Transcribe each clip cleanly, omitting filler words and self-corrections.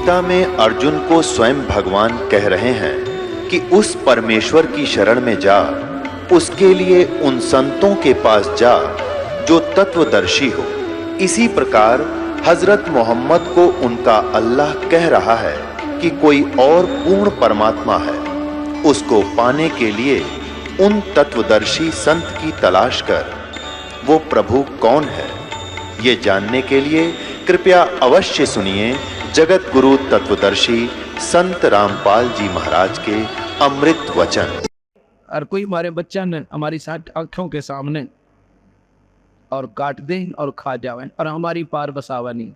गीता में अर्जुन को स्वयं भगवान कह रहे हैं कि उस परमेश्वर की शरण में जा, उसके लिए उन संतों के पास जा जो तत्वदर्शी हो। इसी प्रकार हजरत मोहम्मद को उनका अल्लाह कह रहा है कि कोई और पूर्ण परमात्मा है, उसको पाने के लिए उन तत्वदर्शी संत की तलाश कर। वो प्रभु कौन है, ये जानने के लिए कृपया अवश्य सुनिए जगत गुरु तत्वदर्शी संत रामपाल जी महाराज के अमृत वचन। और कोई हमारे बच्चा ने हमारी साथ आंखों के सामने और काट दे और खा जावे और हमारी पार बसावा नहीं,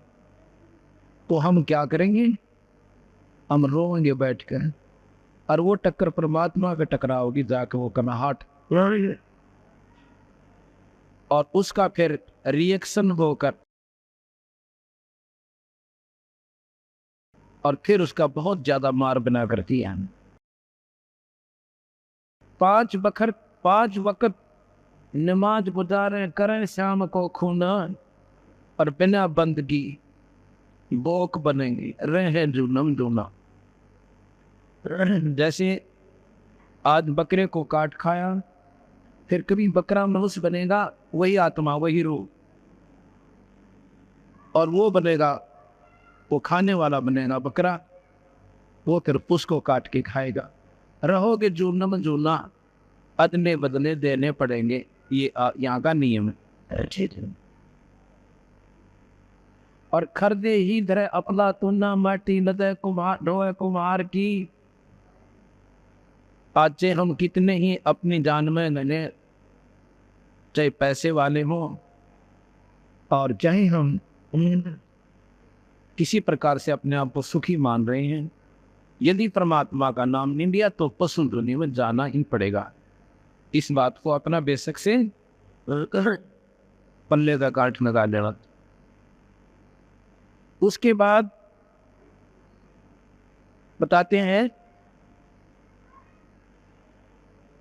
तो हम क्या करेंगे? हम रोएंगे बैठकर। और वो टक्कर परमात्मा के टकराओगी जाके वो कनाहट, और उसका फिर रिएक्शन होकर और फिर उसका बहुत ज्यादा मार बना करती है। 5 वक्त नमाज गुजारें करें शाम को खूना, और बिना बंदगी बोक बनेंगे रहे जुनम जुना। जैसे आज बकरे को काट खाया, फिर कभी बकरा मनुष्य बनेगा, वही आत्मा वही रूह, और वो बनेगा, वो खाने वाला बनेगा बकरा, वो फिर उसको काट के खाएगा। रहोगे जुनम जुना, अदले बदले देने पड़ेंगे, ये यहाँ का नियम है। और खरदे ही धरे अपला तुना माटी लदे कुमार ढोए कुमार की। आज से हम कितने ही अपनी जान में मैंने, चाहे पैसे वाले हों और चाहे हम किसी प्रकार से अपने आप को सुखी मान रहे हैं, यदि परमात्मा का नाम नहीं लिया तो पशु दुनिया में जाना ही पड़ेगा। इस बात को अपना बेशक से पल्ले का काट लगा लेना। उसके बाद बताते हैं,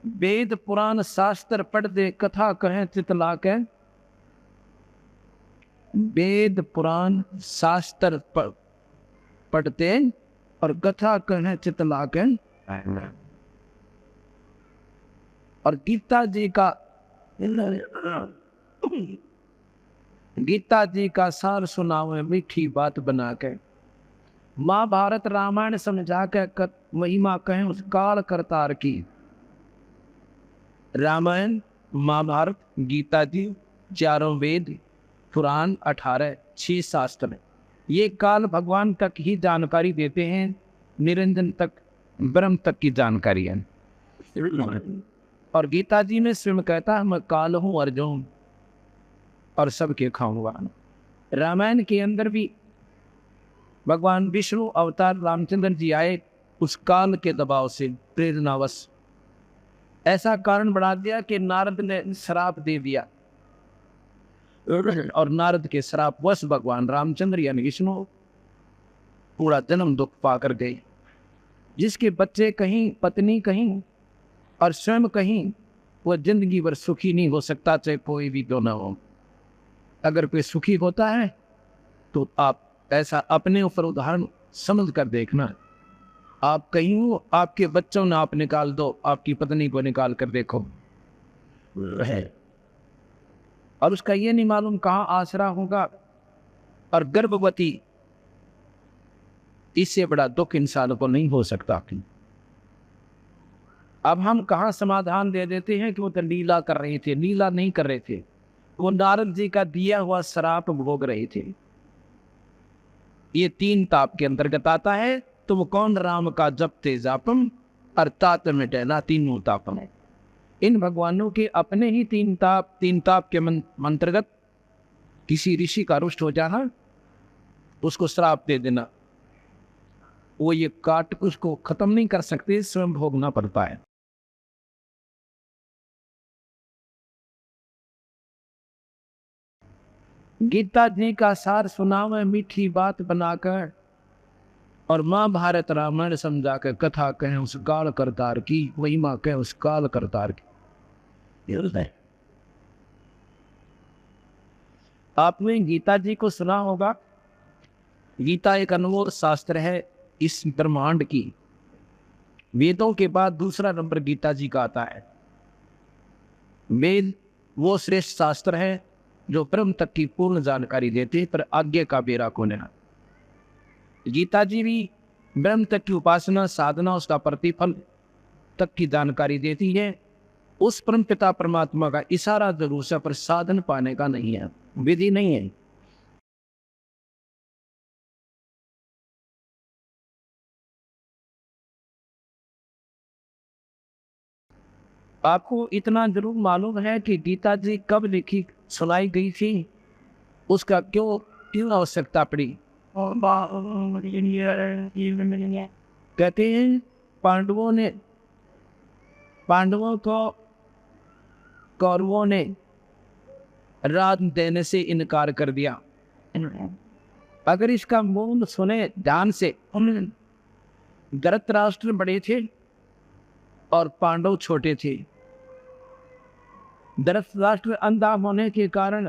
वेद पुराण शास्त्र पढ़ दे कथा कहें चितला के। वेद पुराण शास्त्र पढ़ते और कथा कहें चितला के। और गीता जी का सार सुनावे मीठी बात बना के। महाभारत रामायण समझा के महिमा कहें उस काल करतार की। रामायण महाभारत गीता जी, चारों वेद पुराण 18 6 शास्त्र, ये काल भगवान तक ही जानकारी देते हैं, निरंजन तक ब्रह्म तक की जानकारी है। और गीता जी में स्वयं कहता है मैं काल हूँ अर्जुन और सबके खाऊंगा। रामायण के अंदर भी भगवान विष्णु अवतार रामचंद्र जी आए, उस काल के दबाव से प्रेरणावश ऐसा कारण बढ़ा दिया कि नारद ने श्राप दे दिया, और नारद के श्रापवश भगवान रामचंद्र यानी विष्णु पूरा जन्म दुख पाकर गए। जिसके बच्चे कहीं, पत्नी कहीं और स्वयं कहीं, वह जिंदगी भर सुखी नहीं हो सकता, चाहे कोई भी क्यों न हो। अगर कोई सुखी होता है तो आप ऐसा अपने ऊपर उदाहरण समझ कर देखना। आप कहीं हो, आपके बच्चों ने आप निकाल दो, आपकी पत्नी को निकाल कर देखो, और उसका ये नहीं मालूम कहाँ आसरा होगा। और गर्भवती, इससे बड़ा दुख इंसान को नहीं हो सकता। अब हम कहाँ समाधान दे देते हैं कि वो तो लीला कर रहे थे। लीला नहीं कर रहे थे, वो नारद जी का दिया हुआ श्राप भोग रहे थे। ये 3 ताप के अंतर्गत आता है। तुम कौन राम का जपते जापम, अर्थात मिटे ना तीनों तापम। इन भगवानों के अपने ही 3 ताप के अंतर्गत किसी ऋषि का रुष्ट हो जाना, उसको श्राप दे देना, वो ये काट उसको खत्म नहीं कर सकते, स्वयं भोगना पड़ता है। गीता जी का सार सुनावे मीठी बात बनाकर, और महाभारत रामायण समझा कर कथा कहें उस काल करतार की, महिमा कहें उस काल करतार की। आपने गीता जी को सुना होगा, गीता एक अनमोल शास्त्र है इस ब्रह्मांड की। वेदों के बाद दूसरा नंबर गीता जी का आता है। वेद वो श्रेष्ठ शास्त्र है जो ब्रह्म तक की पूर्ण जानकारी देते हैं, पर आज्ञा का बेरा कौन है। गीता जी भी ब्रह्म तक की उपासना साधना उसका प्रतिफल तक की जानकारी देती है। उस परम पिता परमात्मा का इशारा जरूर है, पर साधन पाने का नहीं है, विधि नहीं है। आपको इतना जरूर मालूम है कि गीता जी कब लिखी सुनाई गई थी, उसका क्यों आवश्यकता पड़ी। कहते हैं पांडवों को कौरवों ने राज देने से इनकार कर दिया। अगर इसका मूल सुने ध्यान से, धृतराष्ट्र बड़े थे और पांडव छोटे थे। धृतराष्ट्र अंधा होने के कारण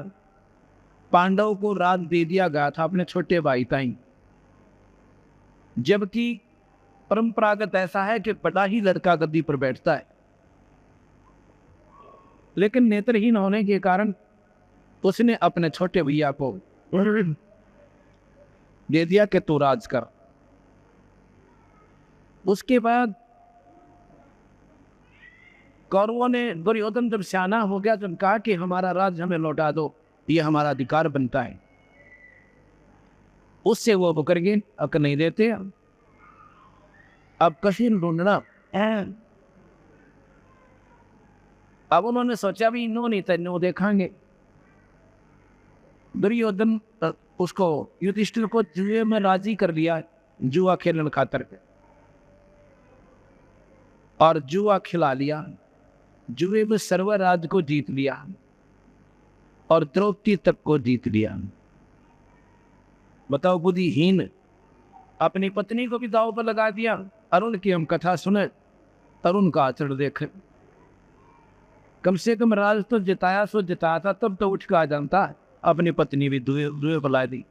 पांडव को राज दे दिया गया था अपने छोटे भाई ताई, जबकि परंपरागत ऐसा है कि बड़ा ही लड़का गद्दी पर बैठता है। लेकिन नेत्रहीन होने के कारण उसने अपने छोटे भैया को दे दिया कि तू राज कर। उसके बाद कौरवों ने, दुर्योधन जब सियाना हो गया, जब कहा कि हमारा राज हमें लौटा दो, ये हमारा अधिकार बनता है, उससे वो मुकर गए, अब नहीं देते। अब कहीं ढूंढना। अब उन्होंने सोचा भी नो नहीं तेनो देखेंगे। दुर्योधन उसको युधिष्ठिर को जुए में राजी कर लिया, जुआ खेलने खातर, और जुआ खिला लिया। जुए में सर्वराज को जीत लिया और द्रौपदी तक को जीत लिया। बताओ, बुद्धिहीन अपनी पत्नी को भी दांव पर लगा दिया। अरुण की हम कथा सुने, अरुण का आचरण देखे। कम से कम राज तो जिताया सो जिताया था, तब तो उठ के आ जानता। अपनी पत्नी भी दुए बुला दी।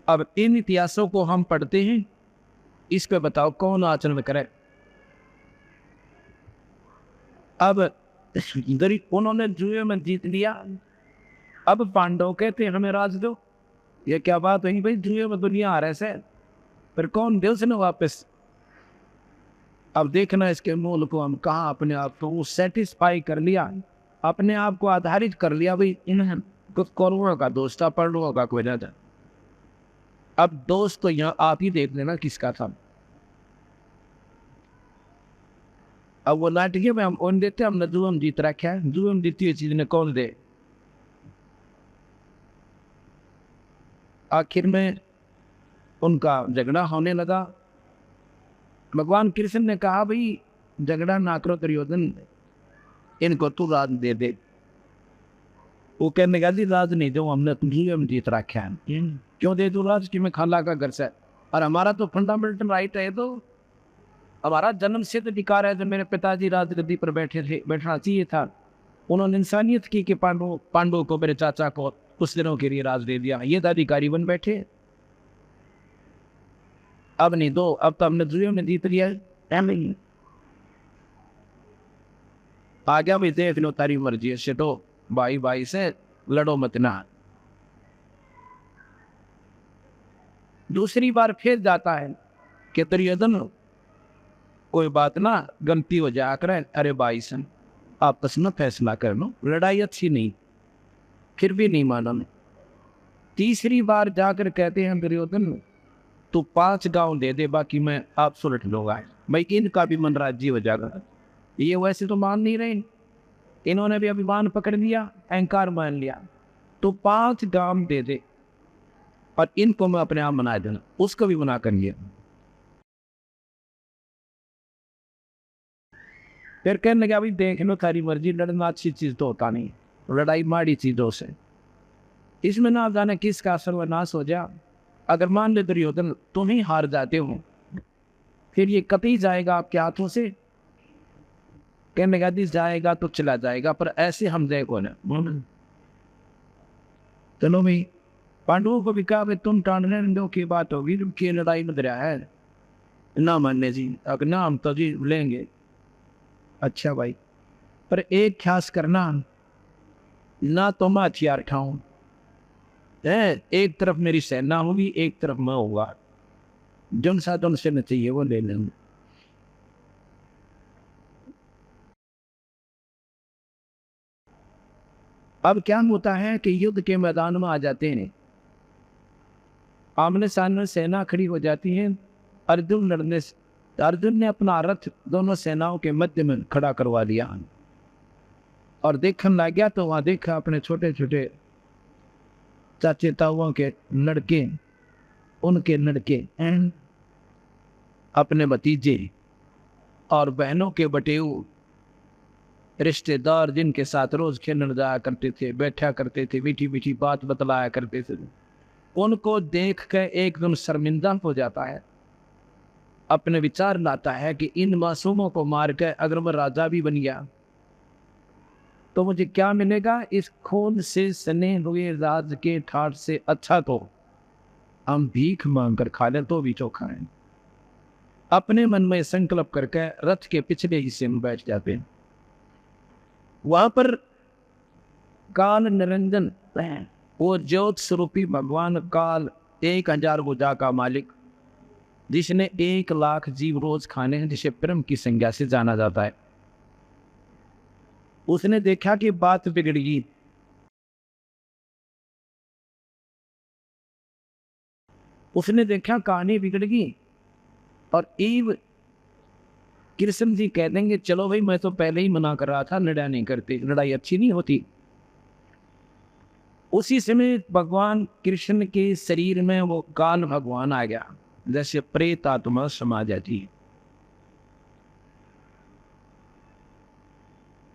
अब इन इतिहासों को हम पढ़ते हैं, इस पे बताओ कौन आचरण करे। अब उन्होंने जुए में जीत लिया। अब पांडव कहते हमें राज दो। ये क्या बात हुई भाई, जुए में दुनिया आ रहे से, फिर कौन दे उसने वापस। अब देखना इसके मूल को हम कहाँ अपने आप को सेटिस्फाई कर लिया, अपने आप को आधारित कर लिया भाई इन कौरवों का दोस्त था, पांडवों का कोई ना था। अब दोस्त तो यहाँ आप ही देख लेना किसका था। अब वो नाटकीय में हम कौन देते, हमने जुएम जीत रखा है। जुएम जीती हुई चीज ने कौन दे। आखिर में उनका झगड़ा होने लगा। भगवान कृष्ण ने कहा भाई झगड़ा ना करो दुर्योधन, इनको तू राज दे दे। वो कहने का जी राज नहीं दो, हमने जुएम जीत रखा है। क्यों दे दो राज, कि मैं खाला का घर से, और हमारा तो फंडामेंटल राइट है, तो हमारा जन्म सिद्ध अधिकार है। जब मेरे पिताजी राजगद्दी पर बैठे थे, बैठना चाहिए था। उन्होंने इंसानियत की कि पांडवों को, मेरे चाचा को कुछ दिनों के लिए राज दे दिया, ये तो अधिकारी बन बैठे। अब नहीं दो, अब तो हमने जुए में जीत लिया है। आ गया भाई, देख लो तारी मर्जी है, सिटो भाई भाई से लड़ो मत ना। दूसरी बार फिर जाता है कि दुर्योधन कोई बात ना, गलती हो जाया करे, अरे भाई सन आपस में फैसला कर लो, लड़ाई अच्छी नहीं। फिर भी नहीं माना। तीसरी बार जाकर कहते हैं दुर्योधन तू 5 गांव दे दे, बाकी मैं आप सुलट लूंगा, भाई इनका भी मन राज्य हो जाएगा। ये वैसे तो मान नहीं रहे, इन्होंने भी अभिमान पकड़ लिया, अहंकार मान लिया। तो 5 गांव दे दे और इनको मैं अपने आप बना देना। उसको भी बना कर लिया। फिर कहने लगा भाई देख लो थारी मर्जी, लड़ना अच्छी चीज तो होता नहीं, लड़ाई माड़ी चीजों से, इसमें ना जाने किसका सर्वनाश हो जाए। अगर मान ले दुर्योधन तुम ही हार जाते हो, फिर ये कतई जाएगा आपके हाथों से। कहने लगा दिस जाएगा तो चला जाएगा, पर ऐसे हम देखो ना। चलो भाई पांडवों को भी कहा भाई तुम टांडने दो की बात होगी, उनकी लड़ाई में दरिया है ना मानने जी, अगर ना हम तो जी लेंगे। अच्छा भाई, पर एक ख्यास करना, ना तो मैं हथियार उठाऊं है, एक तरफ मेरी सेना होगी एक तरफ मैं होगा, जौन साधन से न चाहिए वो ले लेंगे। अब क्या होता है कि युद्ध के मैदान में आ जाते हैं, आमने सामने सेना खड़ी हो जाती है। अर्जुन लड़ने अर्जुन ने अपना रथ दोनों सेनाओं के मध्य में खड़ा करवा दिया और देखने लग गया, तो वहां देखा अपने छोटे छोटे चाचे ताऊओं के लड़के, उनके लड़के हैं, अपने भतीजे और बहनों के बटेऊ रिश्तेदार, जिनके साथ रोज खेलने जाया करते थे, बैठा करते थे, मीठी मीठी बात बतलाया करते थे, उनको देख कर एकदम शर्मिंदा हो जाता है। अपने विचार लाता है कि इन मासूमों को मार कर अगर मैं राजा भी बन गया तो मुझे क्या मिलेगा, इस खून से सने हुए राज के ठाट से अच्छा तो हम भीख मांग कर खा लें तो भी चोखा है। अपने मन में संकल्प करके रथ के पिछले हिस्से में बैठ जाते हैं। वहां पर काल निरंजन, वो ज्योत स्वरूपी भगवान काल 1000 भुजा का मालिक, जिसने 1,00,000 जीव रोज खाने हैं, जिसे ब्रह्म की संज्ञा से जाना जाता है, उसने देखा कि बात बिगड़ गई। उसने देखा कहानी बिगड़ गई और ईव कृष्ण जी कह देंगे चलो भाई मैं तो पहले ही मना कर रहा था, लड़ाई नहीं करते, लड़ाई अच्छी नहीं होती। उसी समय भगवान कृष्ण के शरीर में वो काल भगवान आ गया, जैसे प्रेत आत्मा समा जाती है।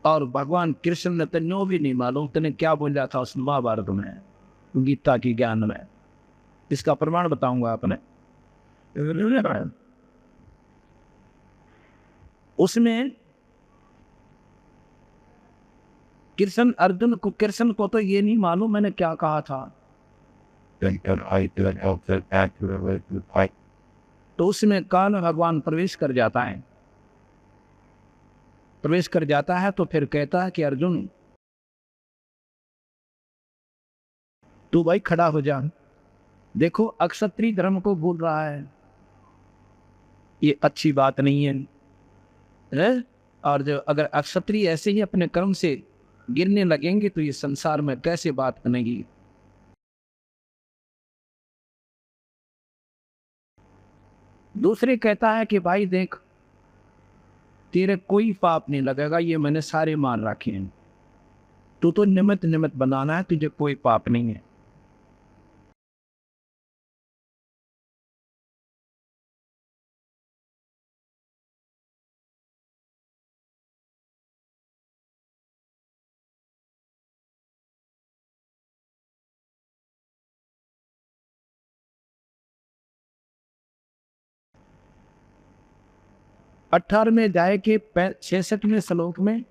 और भगवान कृष्ण ने तो नो भी नहीं मालूम तने क्या बोला था उस महाभारत में, गीता की ज्ञान में। इसका प्रमाण बताऊंगा आपने। उसमें कृष्ण को तो ये नहीं मालूम मैंने क्या कहा था। तो उसमें काल भगवान प्रवेश कर जाता है। प्रवेश कर जाता है तो फिर कहता है कि अर्जुन तू भाई खड़ा हो जा, देखो अक्षत्रिय धर्म को भूल रहा है, ये अच्छी बात नहीं है? और जो अगर अक्षत्रिय ऐसे ही अपने कर्म से गिरने लगेंगे तो ये संसार में कैसे बात बनेगी। दूसरे कहता है कि भाई देख तेरे कोई पाप नहीं लगेगा, ये मैंने सारे मान रखे हैं, तू तो निमित्त निमित्त बनाना है, तुझे कोई पाप नहीं है। अठारहवें अध्याय के 66वें श्लोक में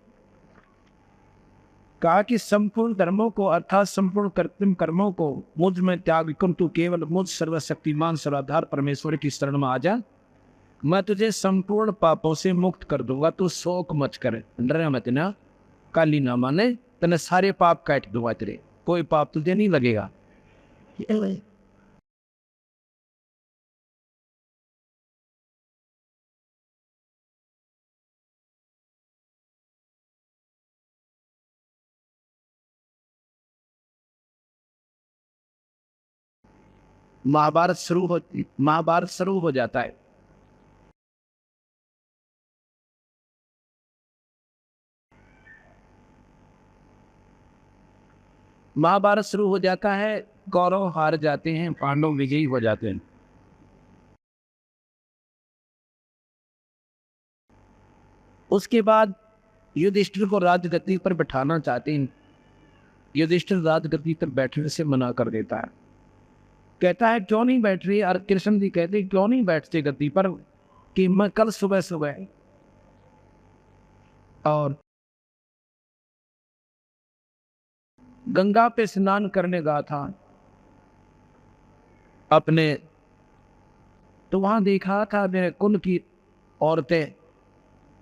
कहा कि संपूर्ण धर्मों को अर्थात संपूर्ण कृत्रिम कर्मों को मुझ में त्याग कर तू केवल मुझ सर्वशक्तिमान सर्वाधार परमेश्वर की शरण में आ जा, मैं तुझे संपूर्ण पापों से मुक्त कर दूंगा, तू शोक मत कर, डर मत ना, काली ना माने, तने सारे पाप काट दूंगा, तेरे कोई पाप तुझे नहीं लगेगा। महाभारत शुरू हो जाता है। महाभारत शुरू हो जाता है, कौरव हार जाते हैं, पांडव विजयी हो जाते हैं। उसके बाद युधिष्ठिर को राजगद्दी पर बैठाना चाहते हैं, युधिष्ठिर राजगद्दी पर बैठने से मना कर देता है, कहता है क्यों नहीं बैठ रही। और कृष्ण जी कहते क्यों नहीं बैठते गद्दी पर, कि मैं कल सुबह सुबह और गंगा पे स्नान करने गया था, अपने, तो वहां देखा था मेरे कुल की औरतें,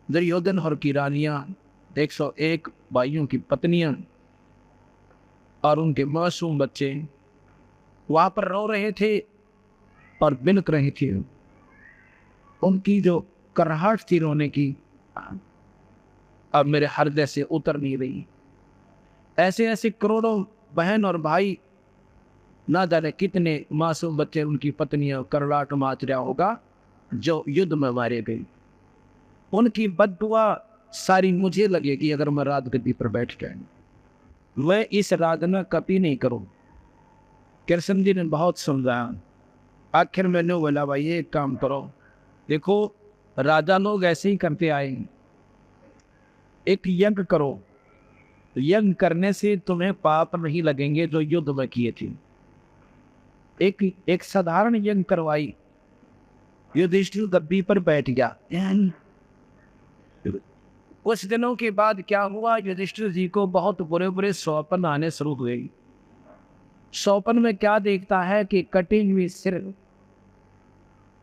दुर्योधन और की रानियां, 101 भाइयों की पत्नियां और उनके मासूम बच्चे वहां पर रो रहे थे और बिलक रहे थे। उनकी जो कराहट थी रोने की, अब मेरे हृदय से उतर नहीं रही। ऐसे ऐसे करोड़ों बहन और भाई, ना जाने कितने मासूम बच्चे, उनकी पत्नियां करलाट माच रहा होगा जो युद्ध में मारे गए। उनकी बददुआ सारी मुझे लगेगी अगर मैं रात गद्दी पर बैठ जाए। मैं इस राधना कभी नहीं करूं। कृष्ण जी ने बहुत समझाया। आखिर मैंने बोला भाई एक काम करो, देखो राजा लोग ऐसे ही करते आए, एक यज्ञ करो, यज्ञ करने से तुम्हें पाप नहीं लगेंगे जो युद्ध में किए थे। एक एक साधारण यज्ञ करवाई, युधिष्ठिर गद्दी पर बैठ गया। कुछ दिनों के बाद क्या हुआ, युधिष्ठिर जी को बहुत बुरे बुरे स्वप्न आने शुरू हुए। स्वप्न में क्या देखता है कि कटी हुई सिर,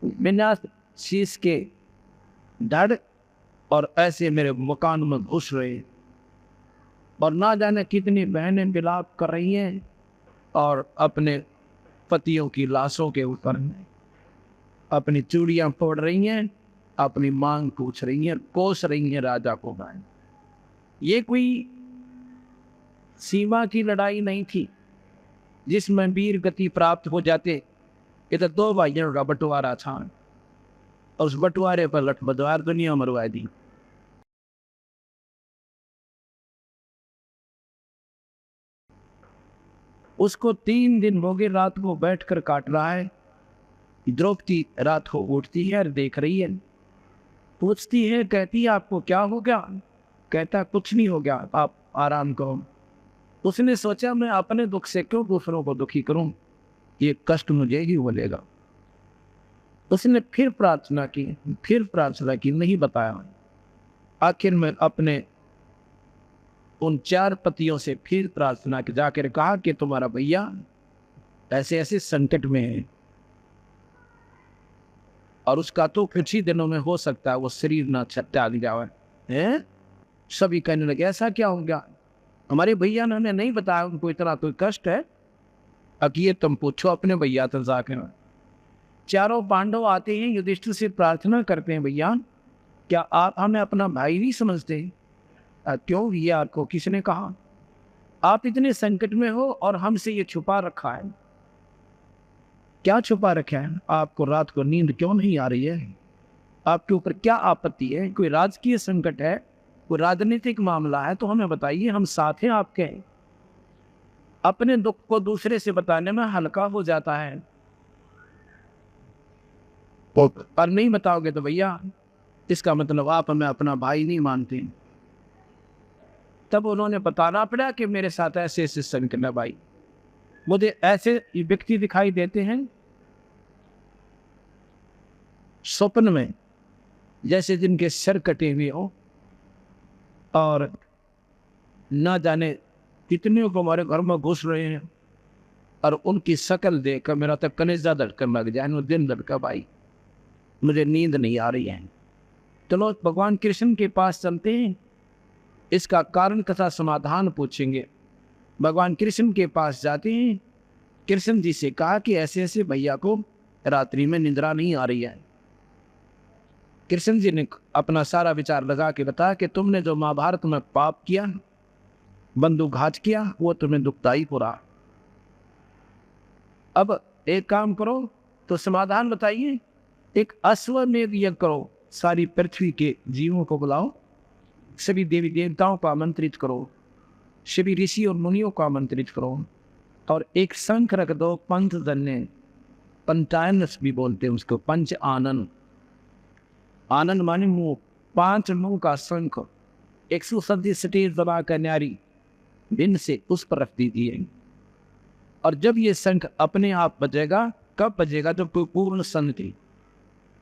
बिना शीश के धड़, और ऐसे मेरे मकान में घुस रहे, और ना जाने कितनी बहनें विलाप कर रही हैं और अपने पतियों की लाशों के ऊपर अपनी चूड़ियां फोड़ रही हैं, अपनी मांग पूछ रही हैं, कोस रही हैं राजा को। गाय ये कोई सीमा की लड़ाई नहीं थी जिसमें वीर गति प्राप्त हो जाते। इधर 2 भाइयों का बंटवारा था और उस बंटवारे पर लठबदवार दुनिया मरवा दी। उसको 3 दिन हो गए रात को बैठकर काट रहा है। द्रौपदी रात को उठती है और देख रही है, पूछती है, कहती है आपको क्या हो गया? कहता कुछ नहीं हो गया, आप आराम करो। उसने सोचा मैं अपने दुख से क्यों दूसरों को दुखी करूं, ये कष्ट मुझे ही मिलेगा। उसने फिर प्रार्थना की, नहीं बताया। आखिर में अपने उन 4 पतियों से फिर प्रार्थना की, जाकर कहा कि तुम्हारा भैया ऐसे ऐसे संकट में है और उसका तो कुछ ही दिनों में हो सकता है वो शरीर ना त्याग जाए। हैं? सभी कहने लगे ऐसा क्या हो गया? हमारे भैया ने हमें नहीं बताया उनको इतना कोई कष्ट है। अब ये तुम पूछो अपने भैया तो जाकर। चारों पांडव आते हैं, युधिष्ठिर से प्रार्थना करते हैं, भैया क्या आप हमें अपना भाई नहीं समझते? क्यों ये आपको किसने कहा? आप इतने संकट में हो और हमसे ये छुपा रखा है। क्या छुपा रखा है? आपको रात को नींद क्यों नहीं आ रही है? आपके ऊपर क्या आपत्ति है? कोई राजकीय संकट है, कोई राजनीतिक मामला है तो हमें बताइए, हम साथ हैं आपके। अपने दुख को दूसरे से बताने में हल्का हो जाता है, पर नहीं बताओगे तो भैया इसका मतलब आप हमें अपना भाई नहीं मानते। तब उन्होंने बताना पड़ा कि मेरे साथ ऐसे ऐसे संकट है भाई, मुझे ऐसे व्यक्ति दिखाई देते हैं स्वप्न में जैसे जिनके सिर कटे हुए हो, और ना जाने कितने को हमारे घर में घुस रहे हैं, और उनकी शक्ल देखकर मेरा तो कलेजा धड़कन लग जाए। वो दिन धड़का भाई, मुझे नींद नहीं आ रही है। चलो भगवान कृष्ण के पास चलते हैं, इसका कारण तथा समाधान पूछेंगे। भगवान कृष्ण के पास जाते हैं। कृष्ण जी से कहा कि ऐसे ऐसे भैया को रात्रि में निद्रा नहीं आ रही है। कृष्ण जी ने अपना सारा विचार लगा के बताया कि तुमने जो महाभारत में पाप किया, बंदूकघात किया, वो तुम्हें दुखदाई हो रहा। अब एक काम करो, तो समाधान बताइए। एक अश्वमेध यज्ञ करो, सारी पृथ्वी के जीवों को बुलाओ, सभी देवी देवताओं को आमंत्रित करो, सभी ऋषि और मुनियों को आमंत्रित करो, और एक शंख रख दो पंचजन्य, पंचायन भी बोलते हैं उसको, पंच आनंद। आनंद माने मुंह, 5 मुंह का शंख 137 स्टेज दबा कर न्यारी भिन्न से उस पर रख दीजिए। और जब ये शंख अपने आप बजेगा, कब बजेगा? जब कोई पूर्ण संत थी,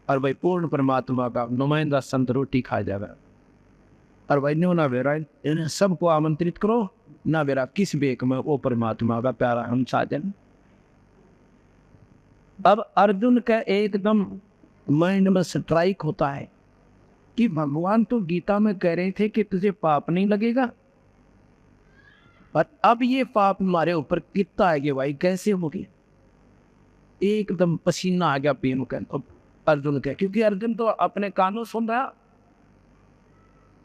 और भाई पूर्ण परमात्मा का नुमाइंदा संत रोटी खा जाएगा। और भाई नो ना बेरा इन्हें सबको आमंत्रित करो, ना बेरा किस बेक में वो परमात्मा का प्यारा हम साजन। अब अर्जुन का एकदम माइंड में स्ट्राइक होता है कि भगवान तो गीता में कह रहे थे कि तुझे पाप नहीं लगेगा, और अब ये पाप हमारे ऊपर कितना आएगा भाई, कैसे हो गया। एकदम पसीना आ गया पीनू का अर्जुन का, क्योंकि अर्जुन तो अपने कानों सुन रहा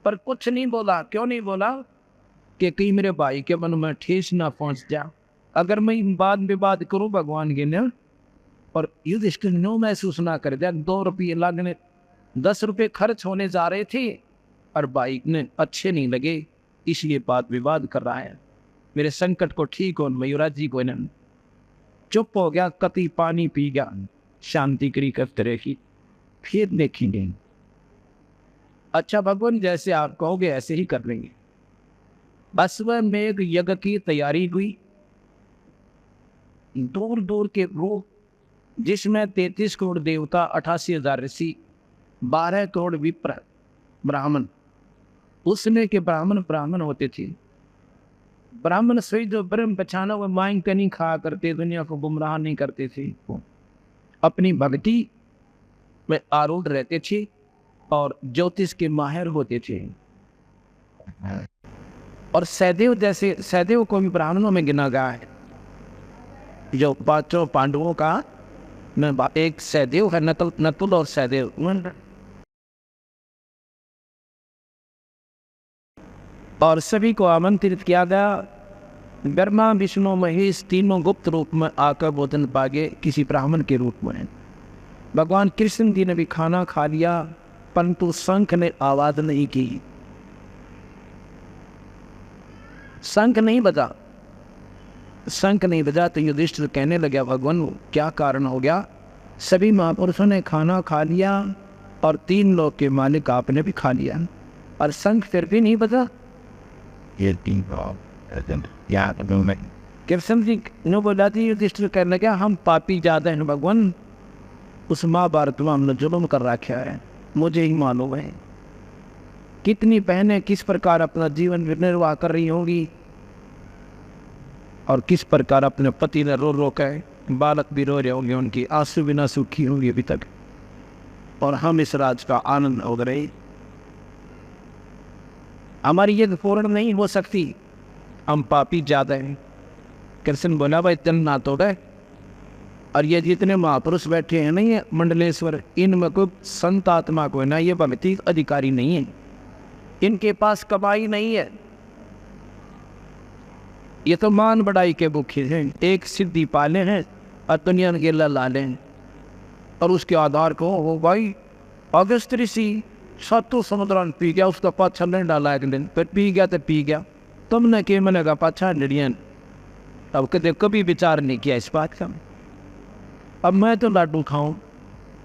पर कुछ नहीं बोला। क्यों नहीं बोला? कि कहीं मेरे भाई के मन में ठेस ना पहुंच जा। अगर मैं बात विवाद करूं भगवान के ने और युधिष्ठिर नो महसूस ना कर दिया, 2 रुपये लगने 10 रुपये खर्च होने जा रहे थे और भाई ने अच्छे नहीं लगे, इसलिए बात विवाद कर रहा है। मेरे संकट को ठीक हो मयूराज जी को इन्हें चुप हो गया, कति पानी पी गया, शांति करी करते रही, फिर देखेंगे। अच्छा भगवान जैसे आप कहोगे ऐसे ही कर लेंगे। अश्वमेध में एक यज्ञ की तैयारी हुई, दूर दूर के लोग, जिसमें 33 करोड़ देवता, 88,000 ऋषि, 12 करोड़ विप्र ब्राह्मण। उसमें के ब्राह्मण होते थे। ब्राह्मण सही जो ब्रह्म पहचाना वो मांग के नहीं खाया करते, दुनिया को गुमराह नहीं करते थे, अपनी भक्ति में आरूढ़ रहते थे और ज्योतिष के माहिर होते थे। और सहदेव जैसे, सहदेव को भी ब्राह्मणों में गिना गया है। जो 5 पांडवों का एक सहदेव है, नकुल और सहदेव। और सभी को आमंत्रित किया गया। ब्रह्मा विष्णु महेश तीनों गुप्त रूप में आकर भोजन पागे किसी ब्राह्मण के रूप में। भगवान कृष्ण जी ने भी खाना खा लिया, परंतु शंख ने आवाज नहीं की। शंख नहीं बजा, शंख नहीं बजा तो युधिष्ठिर कहने लगा भगवान क्या कारण हो गया? सभी महापुरुषों ने खाना खा लिया और 3 लोक के मालिक आपने भी खा लिया और शंख फिर भी नहीं बजा। कृष्ण जी ने बोला थी, युधिष्ठिर कहने लगा हम पापी ज्यादा हैं भगवान, उस महाभारत में हमने जुल्म कर रखा है, मुझे ही मालूम है। कितनी बहनें किस प्रकार अपना जीवन निर्वाह कर रही होंगी और किस प्रकार अपने पति ने रो रो कर, बालक भी रो रहे होंगे, उनकी आंसू बिना सूखी होंगी अभी तक, और हम इस राज का आनंद हो रहे। हमारी ये पूर्ण नहीं हो सकती, हम पापी ज्यादा हैं। कृष्ण बोला भाई ना तो गए, और ये जितने महापुरुष बैठे हैं ना ये मंडलेश्वर, इनमें कोई संत आत्मा को ना ये भक्ति अधिकारी नहीं है, इनके पास कमाई नहीं है, ये तो मान बढ़ाई के भूखे हैं। एक सिद्धि पाले हैं और दुनिया के लाले हैं, और उसके आधार को हो भाई अगस्त ऋषि 7 समुद्र पी गया, उसका पाछा नहीं डाला एक दिन, फिर पी गया तो पी गया, तुमने के मैंने का पाछा निड़ियन। अब कभी विचार नहीं किया इस बात का। अब मैं तो लाडू खाऊं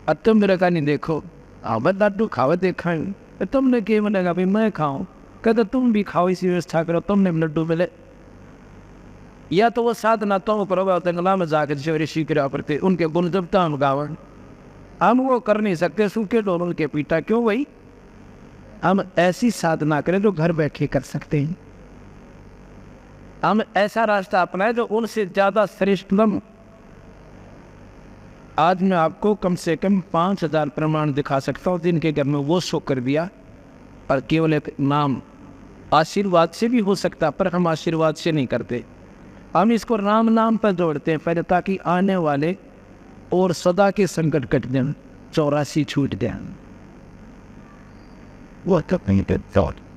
और तुम मेरे का नहीं देखो, अब मैं लाडू खावे देखा है, तुमने के मैंने कहा भाई मैं खाऊं, कहते तुम भी खाओ, इसी व्यवस्था करो, तुमने लड्डू मिले। या तो वो साधना तो करो तंगला में जाकर ऋषि क्रिया करते, उनके गुण जब हम गावन, हम वो कर नहीं सकते, सूखे डोलों के पीटा क्यों भाई? हम ऐसी साधना करें जो घर बैठे कर सकते हैं, हम ऐसा रास्ता अपनाएं जो उनसे ज्यादा श्रेष्ठतम। आज मैं आपको कम से कम 5,000 प्रमाण दिखा सकता हूँ जिनके घर में वो शो कर दिया, और केवल एक नाम आशीर्वाद से भी हो सकता, पर हम आशीर्वाद से नहीं करते, हम इसको राम नाम पर जोड़ते हैं पहले, ताकि आने वाले और सदा के संकट कट जाए, 84 छूट जाए। वो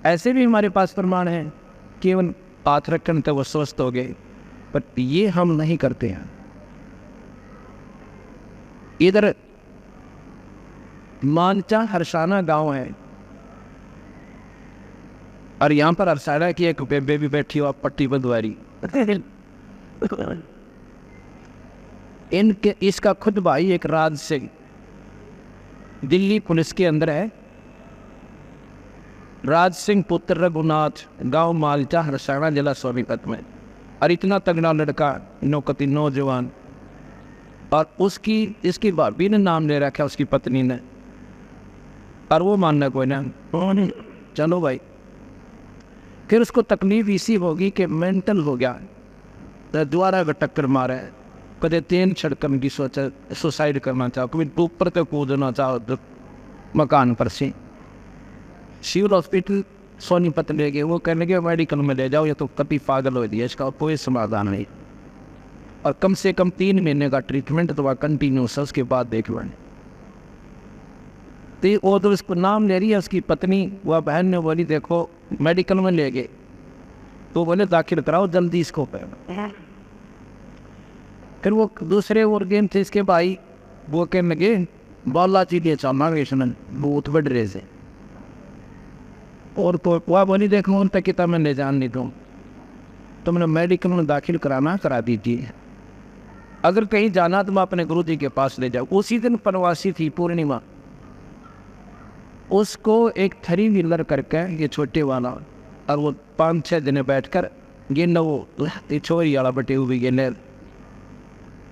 ऐसे भी हमारे पास प्रमाण है, केवल हाथ रखने तो वो स्वस्थ हो गए, पर ये हम नहीं करते हैं। इधर मानचा हरसाना गांव है, और यहाँ पर हरसाना की एक बेबे भी बैठी हो, पट्टी बंधवारी इनके, इसका खुद भाई एक राज सिंह दिल्ली पुलिस के अंदर है। राज सिंह पुत्र रघुनाथ, गांव मालचा हरसाना, जिला सोनीपत में। और इतना तगड़ा लड़का, नौकती नौजवान, और उसकी इसकी भाभी ने नाम ले रखा उसकी पत्नी ने, और वो मानना कोई ना, चलो भाई। फिर उसको तकलीफ इसी होगी कि मेंटल हो गया, दोबारा अगर टक्कर मारा है, कदे तेन छिड़कन की सोचा, सुसाइड करना चाहो, कभी ऊपर तक कूदना चाहो तो मकान पर से। सिविल हॉस्पिटल सोनीपत ले गए, वो कहने के मेडिकल में ले जाओ, ये तो कभी पागल हो दिया, इसका कोई समाधान नहीं। और कम से कम 3 महीने का ट्रीटमेंट तो वह कंटिन्यूस है, उसके बाद देख लो। तो वो तो उसको नाम ले रही है उसकी पत्नी, वह बहन ने बोली देखो मेडिकल में ले गए, तो बोले दाखिल कराओ जल्दी इसको पे। फिर वो दूसरे ऑर्गेन थे इसके भाई, वो कहने लगे बालाजी ले चलना बहुत बढ़ रहे से। और तो वह बोली देखो उन तक कितना मैं ले जान नहीं दूँ, तो मैंने मेडिकल में दाखिल कराना करा दीजिए, अगर कहीं जाना तो मैं अपने गुरु जी के पास ले जाऊँ। उसी दिन प्रवासी थी पूर्णिमा, उसको एक 3 व्हीलर करके ये छोटे वाला, और वो 5-6 दिन बैठकर ये न वो छोरी वाला बटे हुए ये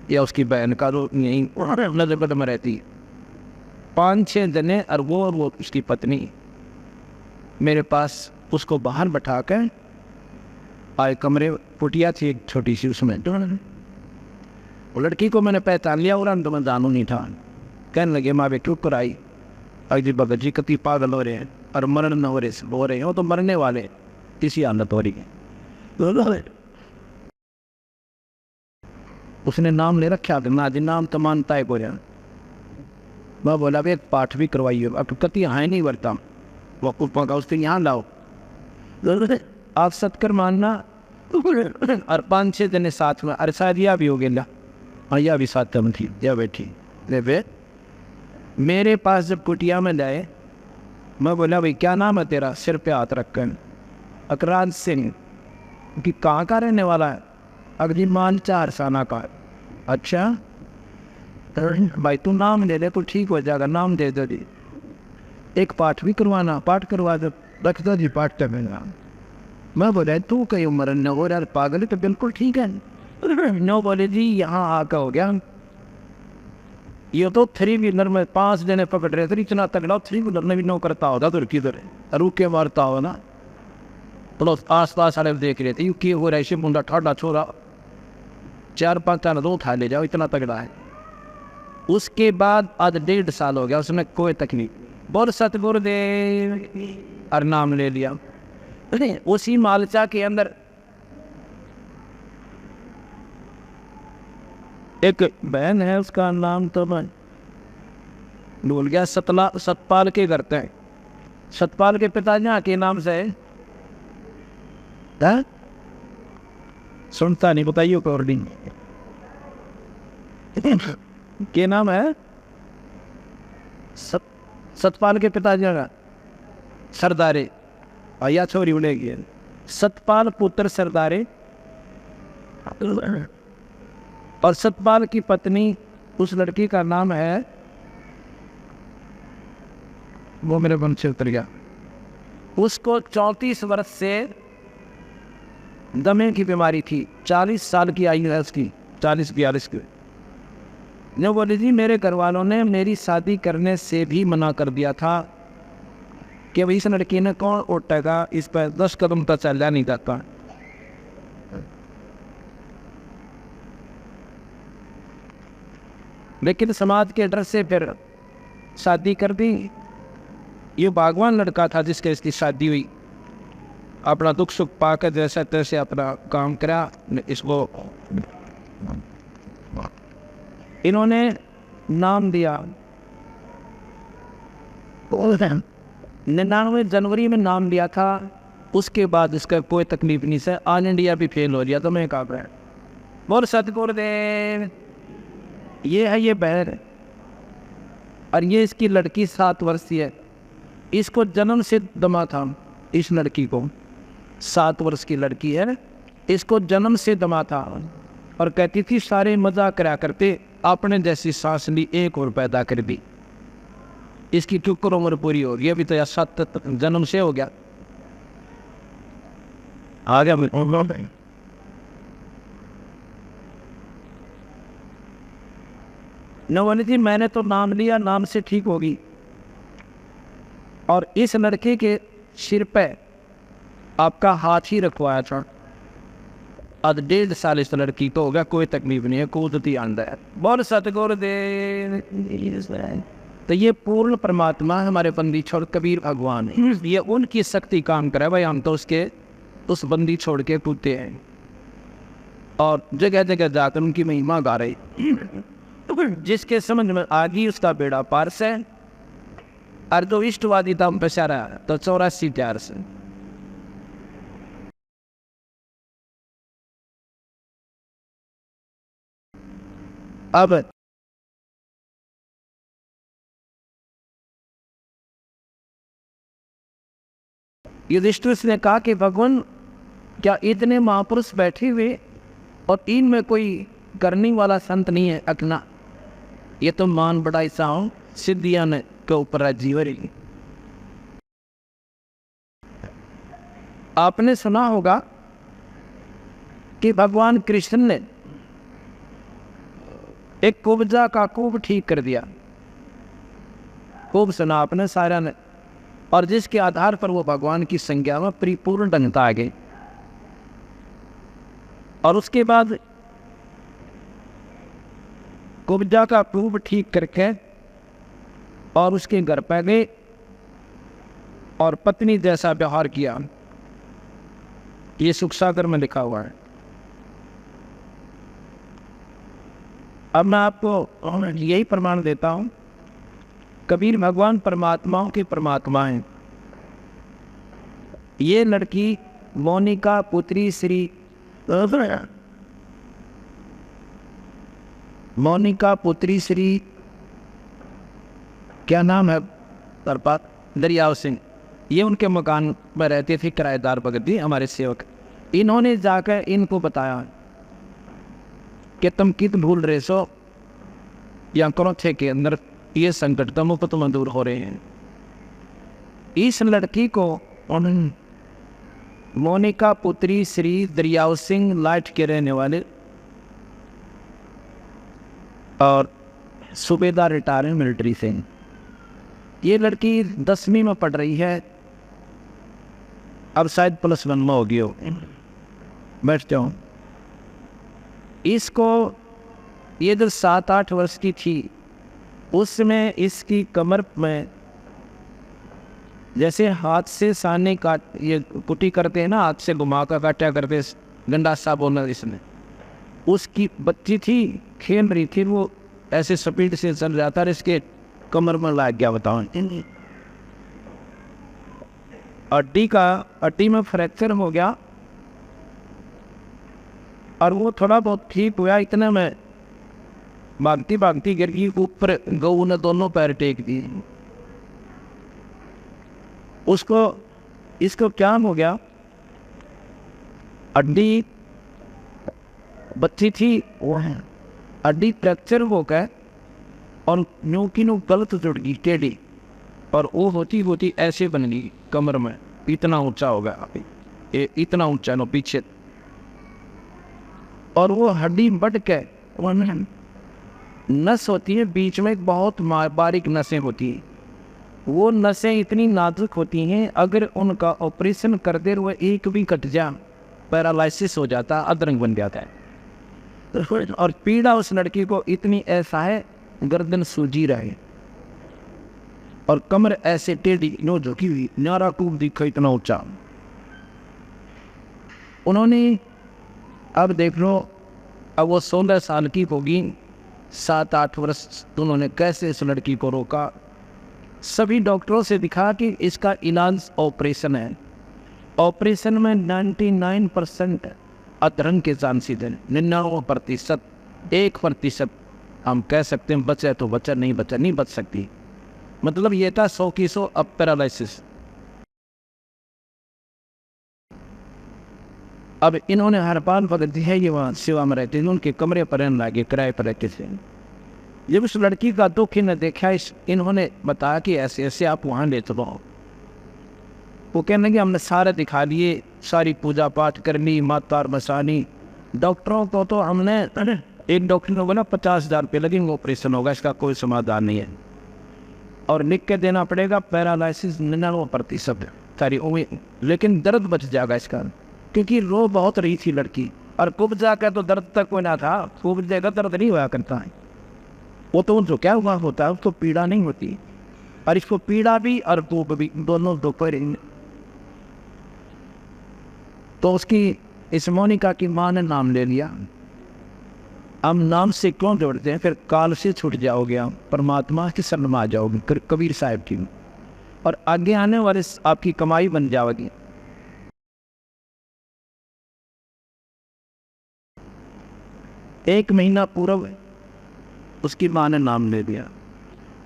या उसकी बहन का तो यहीं नजर में रहती है, 5-6 जने, और वो उसकी पत्नी मेरे पास उसको बाहर बैठा कर आए कमरे, पुटिया थी एक छोटी सी उसमें। वो लड़की को मैंने पहचान लिया और तो मैं जानू नहीं था। कहने लगे माँ बेटू कर आई, अजी भगत जी कति पागल हो रहे हैं और मरण न हो रहे हैं, वो तो मरने वाले किसी हालत हो रही है। उसने नाम ले रखा ना जी, नाम तो मानता है कोई। मैं बोला अब एक पाठ भी करवाइए, अब कति हाँ नहीं बरता वकूफ़ का, उसको यहाँ लाओ आप सत्कर मानना। और 5-6 दिन साथ में, अरे शायद यह भी हो गया, हाँ यह भी साथ में थी, यह बैठी वे मेरे पास जब कुटिया में लाए, मैं बोला भाई क्या नाम है तेरा, सिर पे हाथ रखकर अकराज सिंह, कि कहाँ का रहने वाला है, अगली मान 4 साना का। अच्छा भाई तू नाम ले ले तो ठीक हो जाएगा, नाम दे दो जी, एक पाठ भी करवाना, पाठ करवा दो, रख दो जी पाठ करना। मैं बोला तू कहीं उम्र न हो यार पागल है, तो बिल्कुल ठीक है। नो बोले जी यहाँ आकर हो गया, ये तो 3 व्हीलर में 5 जने पकड़ रहे थे, इतना तगड़ा 3 व्हीलर में भी नो करता होगा तो किधर रुक के मारता हो ना, तो आस पास सारे देख रहे थे क्योंकि वो ऐसे मुंडा ठाडा छोरा 4-5 टन दो उठा ले जाओ, इतना तगड़ा है। उसके बाद आज 1.5 साल हो गया, उसने कोई तकलीफ, बोल सतगुरुदेव और नाम ले लिया। उसी मालचा के अंदर एक बहन है, उसका नाम तो मैं भूल गया, सतपाल के करते हैं, सतपाल के पिताजी यहाँ के नाम से है, सुनता नहीं, बताइए कोर्डिंग के नाम है, सतपाल के पिताजी का सरदारे, या छोरी उड़ेगी, सतपाल पुत्र सरदारे। और सतपाल की पत्नी उस लड़की का नाम है, वो मेरे मन से उतर गया, उसको 34 वर्ष से दमे की बीमारी थी, 40 साल की आयु है उसकी, 40-42 की। जो बोली जी मेरे घर वालों ने मेरी शादी करने से भी मना कर दिया था कि भाई इस लड़की ने कौन उठेगा, इस पर 10 कदम तक चला नहीं जाता। लेकिन समाज के डर से फिर शादी कर दी। ये बागवान लड़का था जिसके इसकी शादी हुई, अपना दुख सुख पाकर जैसे तैसे अपना काम करा। इसको इन्होंने नाम दिया 99 जनवरी में नाम दिया था। उसके बाद इसका कोई तकलीफ नहीं से, ऑल इंडिया भी फेल हो गया। तो मैं कहा है बोल सतगुरुदेव, ये है ये बहन, और ये इसकी लड़की 7 वर्ष की है। इसको जन्म से दमा था, इस लड़की को 7 वर्ष की लड़की है, इसको जन्म से दमा था। और कहती थी सारे मजाक करा करते, आपने जैसी सांस ली एक और पैदा कर दी। इसकी चुक्कर उम्र पूरी हो गई, अभी तो 7 जन्म से हो गया। आ गया नवानी जी, मैंने तो नाम लिया, नाम से ठीक होगी। और इस लड़के के सिर पे आपका हाथ ही रखवाया था। अब 1.5 साल इस लड़की तो हो गया, कोई तकलीफ नहीं है, कूदती आंदा है। बोल सतगुर दे। तो ये पूर्ण परमात्मा हमारे बंदी छोड़ कबीर भगवान है, ये उनकी शक्ति काम करे भाई। हम तो उसके उस बंदी छोड़ के कूदते हैं और जगह जगह जाकर उनकी महिमा गा रहे। जिसके समझ में आ गई उसका बेड़ा पार से। और जो इष्टवादी था बेचारा तो 84 4 से। अब युधिष्ठिर ने कहा कि भगवान, क्या इतने महापुरुष बैठे हुए और इनमें कोई करने वाला संत नहीं है अकना? ये तो मान बड़ा ऐसा हो सिद्धियां ने के ऊपर जीवरी। आपने सुना होगा कि भगवान कृष्ण ने एक कुब्जा का कुब ठीक कर दिया। कुब सुना आपने सारा ने, और जिसके आधार पर वो भगवान की संज्ञा में परिपूर्ण ढंगता आ गए। और उसके बाद कुब्जा का कुब ठीक करके और उसके घर पे गए और पत्नी जैसा व्यवहार किया। ये सुख सागर में लिखा हुआ है। अब मैं आपको यही प्रमाण देता हूं, कबीर भगवान परमात्माओं के परमात्मा हैं। ये लड़की मोनिका पुत्री श्री मोनिका पुत्री श्री क्या नाम है तरपात दरियाव सिंह, ये उनके मकान में रहते थे, किराएदार भगत जी हमारे सेवक। इन्होंने जाकर इनको बताया कि तुम कित भूल रहे सो, या क्रोथे के अंदर ये संकट तुम पर तुम दूर हो रहे हैं। इस लड़की को मोनिका पुत्री श्री दरियाव सिंह लाइट के रहने वाले और सूबेदार रिटायर हैं मिलिट्री से। ये लड़की 10वीं में पढ़ रही है, अब शायद +1 में होगी हो। बैठ जाओ। इसको ये जब 7-8 वर्ष की थी उसमें इसकी कमर में जैसे हाथ से साने काट ये कुटी करते हैं ना, हाथ से घुमा कर काटा करते, गंडासा बोलना इसमें, उसकी बच्ची थी, खेल रही थी, वो ऐसे स्पीड से चल जाता है, इसके कमर में लाग गया। बताओ, हड्डी में फ्रैक्चर हो गया और वो थोड़ा बहुत ठीक हुआ। इतने में भागती भागती गिर गई ऊपर, गऊ ने दोनों पैर टेक दिए। इसको क्या हो गया, हड्डी बच्ची थी वो हड्डी फ्रैक्चर हो गया और न्यू की न्यू गलत जुड़ गई टेढ़ी, और वो होती होती ऐसे बन गई कमर में, इतना ऊंचा हो गया, ये इतना ऊंचा नो पीछे। और वो हड्डी बढ़ के नस होती है बीच में, एक बहुत बारीक नसें होती हैं। वो नसें इतनी नाजुक होती हैं, अगर उनका ऑपरेशन करते हुए एक भी कट जा, पैरालिसिस हो जाता, अधरंग बन जाता है। और पीड़ा उस लड़की को इतनी ऐसा है, गर्दन सूजी रहे और कमर ऐसे टेढ़ी नो झुकी हुई, न्यारा टूब दिखा इतना ऊंचा। उन्होंने अब देख लो, अब वो 16 साल की होगी, 7-8 वर्ष उन्होंने कैसे इस लड़की को रोका। सभी डॉक्टरों से दिखा कि इसका इलाज ऑपरेशन है। ऑपरेशन में 99% अधरंग के चांसेस हैं, 99%, 1% हम कह सकते हैं बचे तो बचा, नहीं बचा नहीं बच सकती। मतलब ये था 100 की 100 अब पैरालिसिस। अब इन्होंने हरपाल भगत है, ये वहाँ सेवा में रहते थे, उनके कमरे पर रहने लगे, किराए पर रहते थे। जब उस लड़की का दुख इन्हें देखा, इन्होंने बताया कि ऐसे ऐसे आप वहाँ ले चलो। वो कहने लगे हमने सारे दिखा लिए, सारी पूजा पाठ कर ली, मातार बसानी। डॉक्टरों को तो हमने, एक डॉक्टर ने बोला 50,000 रुपये लगेंगे, ऑपरेशन होगा, इसका कोई समाधान नहीं है, और लिख के देना पड़ेगा पैरालिसिस 99% सारी उम्मीद, लेकिन दर्द बच जाएगा इसका, क्योंकि रो बहुत रही थी लड़की। और कुब्जा का तो दर्द तक कोई ना था, कुब्जे का दर्द नहीं हुआ करता है, वो तो जो क्या हुआ होता है उसको पीड़ा नहीं होती, और इसको पीड़ा भी और कुब भी दोनों दोपहर। तो उसकी इस मोनिका की माँ ने नाम ले लिया। हम नाम से क्यों जोड़ते हैं? फिर काल से छूट जाओगे, आप परमात्मा की शरण में आ जाओगे, कबीर साहब की, और आगे आने वाले आपकी कमाई बन जाएगी। एक महीना पूर्व उसकी माँ ने नाम ले दिया।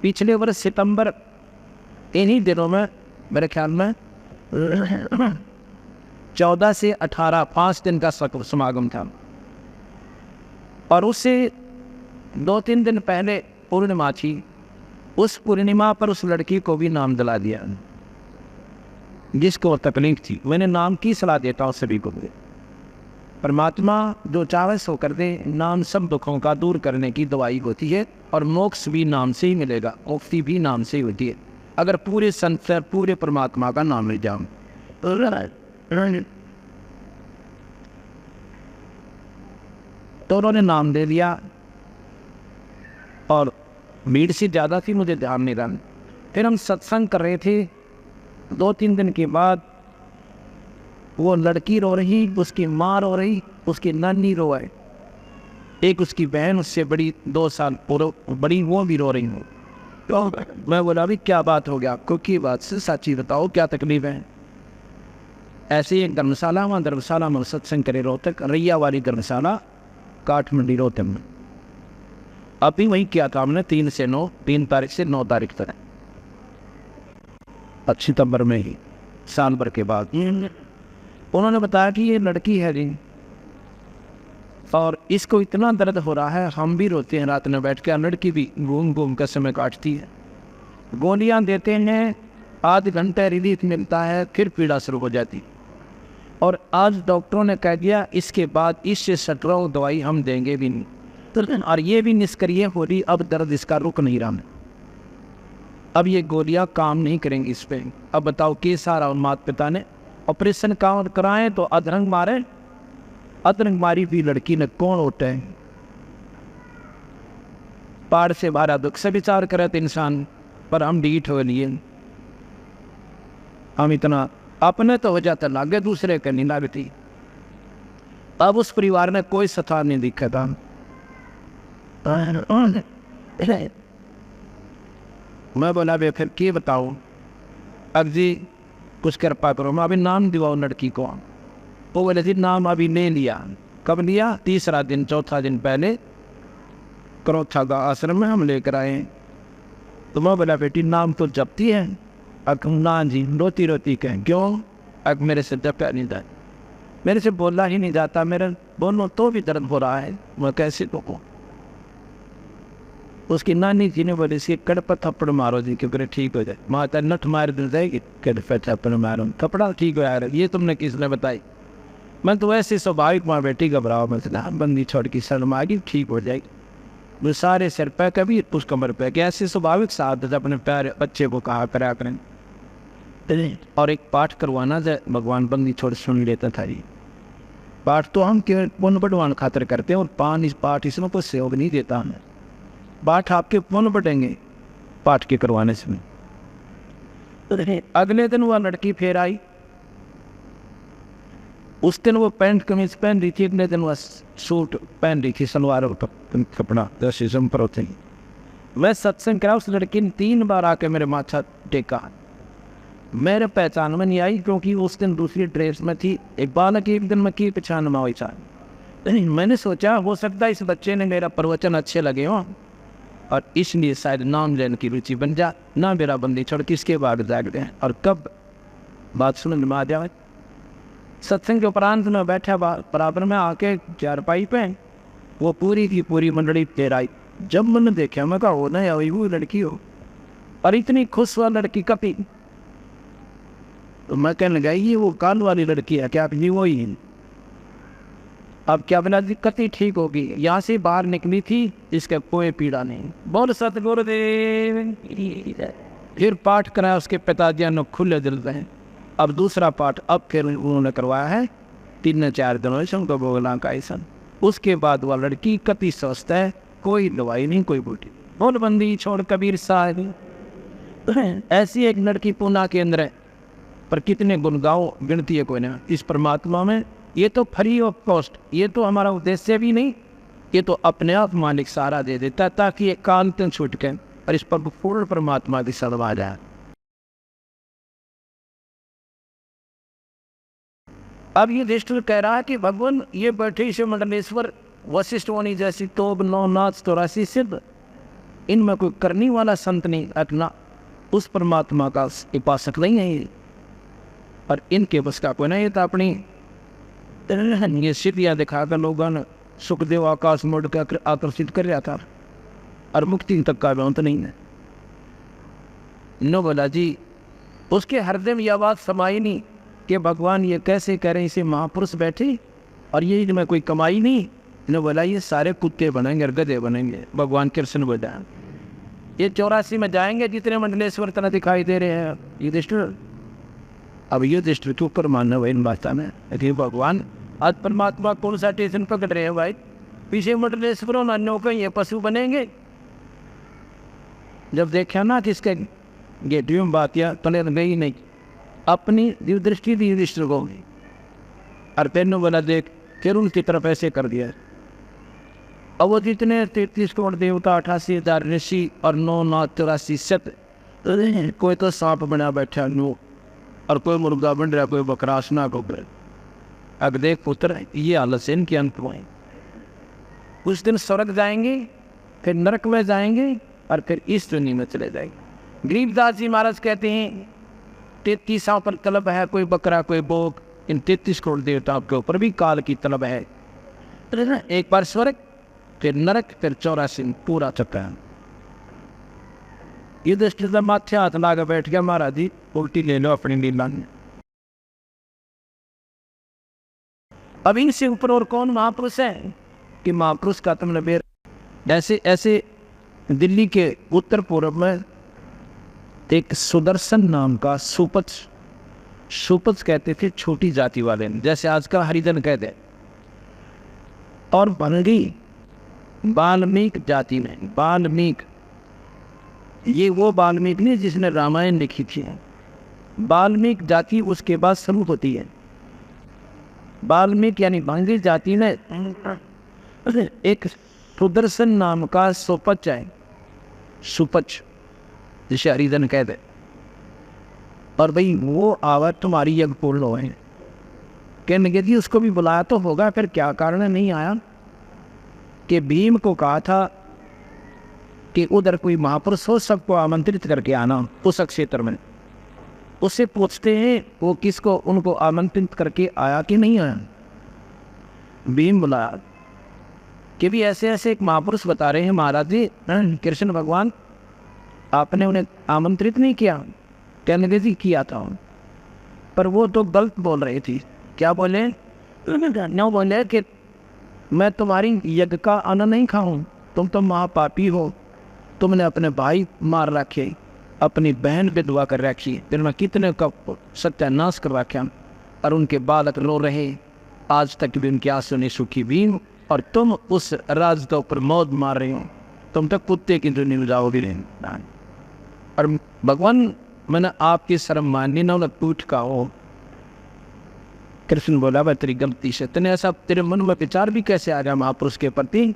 पिछले वर्ष सितंबर इन्हीं दिनों में मेरे ख्याल में 14 से 18 5 दिन का समागम था, और उससे 2-3 दिन पहले पूर्णिमा थी। उस पूर्णिमा पर उस लड़की को भी नाम दिला दिया जिसको तकलीफ थी। मैंने नाम की सलाह देता हूँ सभी को, परमात्मा जो चाहे सो कर दे। नाम सब दुखों का दूर करने की दवाई होती है, और मोक्ष भी नाम से ही मिलेगा, मुक्ति भी नाम से ही होती है, अगर पूरे संसार पूरे परमात्मा का नाम ले जाओ। तो उन्होंने नाम दे दिया, और भीड़ से ज़्यादा थी, मुझे ध्यान नहीं रहा। फिर हम सत्संग कर रहे थे, 2-3 दिन के बाद वो लड़की रो रही, उसकी माँ रो रही, उसकी नानी रोए, एक उसकी बहन उससे बड़ी 2 साल बड़ी, वो भी रो रही हूँ। तो मैं बोला अभी क्या बात हो गया आपको, की बात से सच्ची बताओ क्या तकलीफ है? ऐसे एक धर्मशाला, वहाँ धर्मशाला में सत्संग करे, रोहतक रैया वाली धर्मशाला, काठमंडी रोहतक में। अभी वही किया था हमने 3 तारीख से 9 तारीख तक, सितंबर में ही, साल भर के बाद। उन्होंने बताया कि ये लड़की है जी, और इसको इतना दर्द हो रहा है, हम भी रोते हैं रात में बैठ के, लड़की भी घूम घूम कर समय काटती है। गोलियां देते हैं, आध घंटे रिलीफ मिलता है, फिर पीड़ा शुरू हो जाती। और आज डॉक्टरों ने कह दिया इसके बाद इससे सटराव दवाई हम देंगे भी नहीं, और ये भी निष्क्रिय हो रही, अब दर्द इसका रुक नहीं रहा। अब ये गोलियां काम नहीं करेंगी इस पे। अब बताओ के सारा उन माता पिता ने ऑपरेशन कराएं तो अधरंग मारे, अधरंग मारी भी लड़की ने कौन उठे? पार से बारा दुख से विचार करे तो इंसान, पर हम डीठ हो लिए, हम इतना अपने तो हो जाता लागे, दूसरे के नहीं लागती। अब उस परिवार ने कोई सथा नहीं दिखा था। मैं बोला बे फिर क्या बताऊं? अब जी कुछ कृपा करो, मैं अभी नाम दिवाओ लड़की को। वो बोले जी नाम अभी ले लिया। कब लिया? 3रा दिन, 4था दिन पहले करोथा का आश्रम में हम लेकर आए। तो मैं बोला बेटी नाम तो जपती है? अब ना जी, रोती रोती कहें क्यों? अब मेरे से जपा नहीं जाता, मेरे से बोला ही नहीं जाता, मेरे बोलो तो भी दर्द हो रहा है, मैं कैसे तो। उसकी नानी जी ने बोले इसके कड़ पर थप्पड़ मारो जी क्योंकि ठीक हो जाए। माता नठ मार दिल जाएगी, कड़ पर थप्पड़ मारो, थप्पड़ा ठीक हो यार, ये तुमने किसने बताई? मैं तो ऐसे स्वाभाविक माँ बेटी घबराओ, मैं बंदी छोड़ की शर्म आ गई, ठीक हो जाएगी। वो सारे सिर पे कभी उस कमर पे कि ऐसे स्वाभाविक साथ अपने प्यारे बच्चे को कहा करा करें। और एक पाठ करवाना जाए, भगवान बंदी छोड़ सुन लेता था जी। पाठ तो हम केवल पुण्य बढ़वान खातर करते हैं, और पाठ इसमें कोई सहयोग नहीं देता हमें। पाठ आपके पुण्य बढ़ेंगे पाठ के करवाने से। अगले दिन वह लड़की फिर आई, उस दिन वो पैंट कमीज पहन रही थी, अगले दिन वह सूट पहन रही थी, सलवार कपड़ा जैसे जम्पर होते हैं। मैं सत्संग करा, उस लड़की ने 3 बार आके मेरे माथा टेका, मेरे पहचान में नहीं आई क्योंकि उस दिन दूसरी ड्रेस में थी। एक बालक एक दिन में की पहचान में हुई था। मैंने सोचा हो सकता है इस बच्चे ने मेरा प्रवचन अच्छे लगे हो, और इसलिए शायद नाम लेने की रुचि बन जा, ना मेरा बंदी छोड़ किसके बाद जाग गए। और कब बात सुन में आ जाए, सत्संग के उपरांत में बैठा बराबर में आके चारपाई पे वो पूरी की पूरी मंडली फिर आई। जब मैंने देखा मैं कहा हो ना या वो लड़की हो, और इतनी खुश हुआ लड़की कभी। तो मैं कहने लगा ये वो काल वाली लड़की है क्या? आप जी वो ही है। अब क्या बना दिक्कत ही ठीक होगी, यहाँ से बाहर निकली थी, इसका कोई पीड़ा नहीं। बोल सतगुरुदेव। फिर पाठ कराया उसके पिताजी ने खुले दिल से। अब दूसरा पाठ अब फिर उन्होंने करवाया है 3-4 दिनों से उनको बोला का ऐसा। उसके बाद वह लड़की कति स्वस्थ है, कोई दवाई नहीं, कोई बूटी। नोटबंदी छोड़ कबीर साहब, ऐसी एक लड़की पूना के अंदर है, पर कितने गुण गाओ गिनती है कोई ना इस परमात्मा में। ये तो फ्री ऑफ कॉस्ट, ये तो हमारा उद्देश्य भी नहीं, ये तो अपने आप मालिक सारा दे देता है ताकि ये कांत छूट के और इस पर पूर्ण परमात्मा की सदवा जाए। अब ये युधिष्ठिर कह रहा है कि भगवान ये बैठे से मंडलेश्वर वशिष्ठ मुनि जैसी तोब 9 नाथ 84 सिद्ध, इनमें कोई करने वाला संत नहीं, अपना उस परमात्मा का उपासक नहीं है ये, और इनके बस का कोई नहीं था। अपनी ये सिद्धियाँ दिखाकर लोगों ने सुखदेव आकाश मोड़ कर आकर्षित कर रहा था, और मुक्ति तक का अंत नहीं है। नो बोला जी, उसके हृदय में यह बात समाई नहीं कि भगवान ये कैसे कह रहे हैं, इसे महापुरुष बैठे और ये इनमें कोई कमाई नहीं। नो बोला ये सारे कुत्ते बनेंगे और गधे बनेंगे। भगवान कृष्ण बोला ये 84 में जाएंगे जितने मंडलेश्वर तरह दिखाई दे रहे हैं युधिष्ठिर। अब युधिष्ठिर के ऊपर मानना भाई इन बात में कि भगवान आज परमात्मा कौन सा स्टेशन पकड़ रहे हैं भाई, पीछे मंडलेश्वर और अन्यों का ये पशु बनेंगे। जब देखा ना कि इसके गेटियों में बात या तले गई नहीं, अपनी दृष्टि दी युधिष्ठिर को, और तेनों बोला देख, फिर उनकी तरफ ऐसे कर दिया। अब वो जितने 33 करोड़ देवता, 88,000 ऋषि और 9 नाथ 84 सत, कोई तो सांप बना बैठा नो, और कोई मुर्गा बन रहा, कोई बकरासना को। अब देख पुत्र, ये हालत से इनके अंत हुए। कुछ दिन स्वर्ग जाएंगे, फिर नरक में जाएंगे, और फिर इस दुनिया में चले जाएंगे। गरीबदास जी महाराज कहते हैं 33 पर तलब है, कोई बकरा कोई बोक, इन 33 करोड़ देवताओं के ऊपर भी काल की तलब है। एक बार स्वर्ग, फिर नरक, फिर 84 पूरा चक्कर है। ये दृष्टि माथे हाथ लाकर बैठ गया, महाराज जी उल्टी ले लो अपनी लीला में। अब इनसे ऊपर और कौन महापुरुष है कि महापुरुष का तुमने बेर। ऐसे ऐसे दिल्ली के उत्तर पूर्व में एक सुदर्शन नाम का सुपच कहते थे छोटी जाति वाले, जैसे आजकल हरिजन कहते हैं। और भंगी वाल्मीकि जाति में, वाल्मीकि ये वो वाल्मीकि नहीं जिसने रामायण लिखी थी, वाल्मीकि जाति उसके बाद शुरू होती है। वाल्मीकि यानी भंगी जाति में एक सुदर्शन नाम का सुपच है, सुपच जिसे हरिजन कहते। और भाई वो आवाज तुम्हारी यज्ञ पूर्ण हो है, कहने लगे जी उसको भी बुलाया तो होगा, फिर क्या कारण नहीं आया। कि भीम को कहा था कि उधर कोई महापुरुष हो, सबको आमंत्रित करके आना उस क्षेत्र में। उससे पूछते हैं वो किसको, उनको आमंत्रित करके आया कि नहीं आया। भीम बुलाया कि भी ऐसे ऐसे एक महापुरुष बता रहे हैं महाराज जी, कृष्ण भगवान, आपने उन्हें आमंत्रित नहीं किया। कहने लगे जी किया था, पर वो तो गलत बोल रही थी। क्या बोले? न्यू बोले कि मैं तुम्हारी यज्ञ का अन्न नहीं खाऊं, तुम तो महापापी हो, तुमने अपने भाई मार रखे, अपनी बहन विधवा कर रखी, फिर मैं कितने का सत्यानाश कर रखा, और उनके बालक रो रहे, आज तक भी उनके आंसू नहीं सूखी भीम, और तुम उस राज के ऊपर मौत मार रहे हो, तुम तक कुत्ते की दुनिया में जाओगे। और भगवान मैंने आपकी शर्म माननी ना, उन्हें टूट का हो। कृष्ण बोला भाई तेरी गलती से, तेने ऐसा तेरे मन में विचार भी कैसे आ गया महापुरुष के प्रति,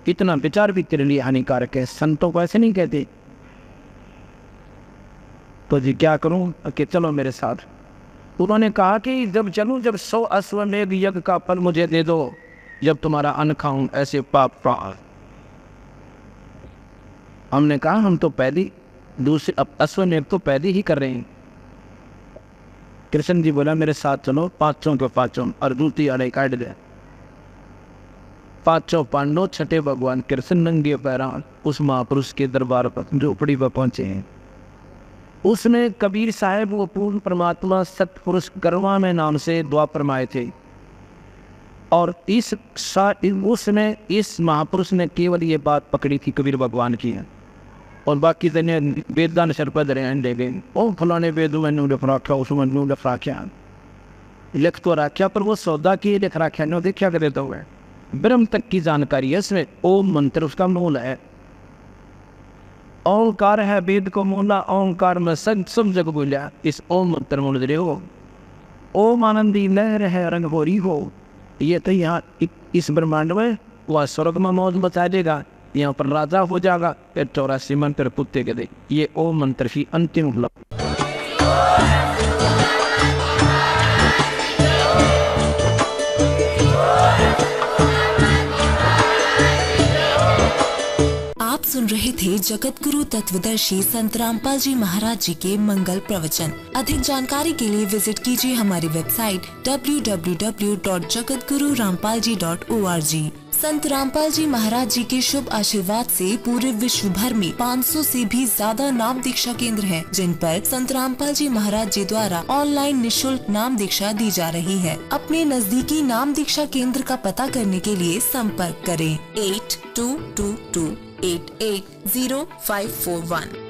इतना विचार भी तेरे लिए हानिकारक है, संतों को ऐसे नहीं कहते। तो जी क्या करूं कि चलो मेरे साथ। उन्होंने कहा कि जब चलूं, जब 100 अश्वमेध यज्ञ का फल मुझे दे दो, जब तुम्हारा अन्न खाऊं, ऐसे पाप। हमने कहा हम तो पहले दूसरे अश्वमेध तो पहले ही कर रहे हैं। कृष्ण जी बोला मेरे साथ चलो, 5 के 5, और दूसरी अड़े काट दे। 5 पांडव, छठे भगवान कृष्ण नंगे पैरा उस महापुरुष के दरबार पर झोपड़ी पर पहुंचे हैं। उसमें कबीर साहब वो पूर्ण परमात्मा सतपुरुष गरवा में नाम से द्वापर में आए थे, और उसमें इस महापुरुष ने केवल ये बात पकड़ी थी कबीर भगवान की है, और बाकी ने वेदान सर पर दरे ले गए। ओ फलाने वेद में नूर फराख्या, उसमें नूर फराख्या। लिख तो रखा पर वो सौदा की लिख रखा नहीं देखा करे तो है। ब्रह्म तक की जानकारी है इसमें। ओम मंत्र उसका मूल है। ओंकार है वेद को मूला, ओंकार में सब जग बोलिया। इस ओम मंत्र मूल जरे हो। ओम आनंदी लहर है रंग भोरी हो। ये तो यहाँ इस ब्रह्मांड में वह स्वर्ग में मौज बचा देगा, यहाँ पर राजा हो जाएगा, फिर 84 मंत्र कुत्ते के दे। ये ओम मंत्र की अंतिम उपलब्धि। आप सुन रहे थे जगत गुरु तत्वदर्शी संत रामपाल जी महाराज जी के मंगल प्रवचन। अधिक जानकारी के लिए विजिट कीजिए हमारी वेबसाइट www.jagatgururampalji.org। संत रामपाल जी महाराज जी के शुभ आशीर्वाद से पूरे विश्व भर में 500 से भी ज्यादा नाम दीक्षा केंद्र हैं, जिन पर संत रामपाल जी महाराज जी द्वारा ऑनलाइन निशुल्क नाम दीक्षा दी जा रही है। अपने नजदीकी नाम दीक्षा केंद्र का पता करने के लिए संपर्क करें 8222880541।